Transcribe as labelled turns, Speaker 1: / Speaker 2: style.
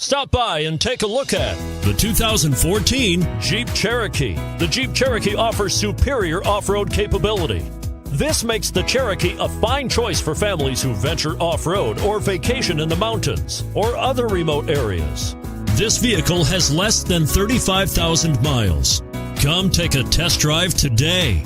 Speaker 1: Stop by and take a look at the 2014 Jeep Cherokee. The Jeep Cherokee offers superior off-road capability. This makes the Cherokee a fine choice for families who venture off-road or vacation in the mountains or other remote areas. This vehicle has less than 35,000 miles. Come take a test drive today.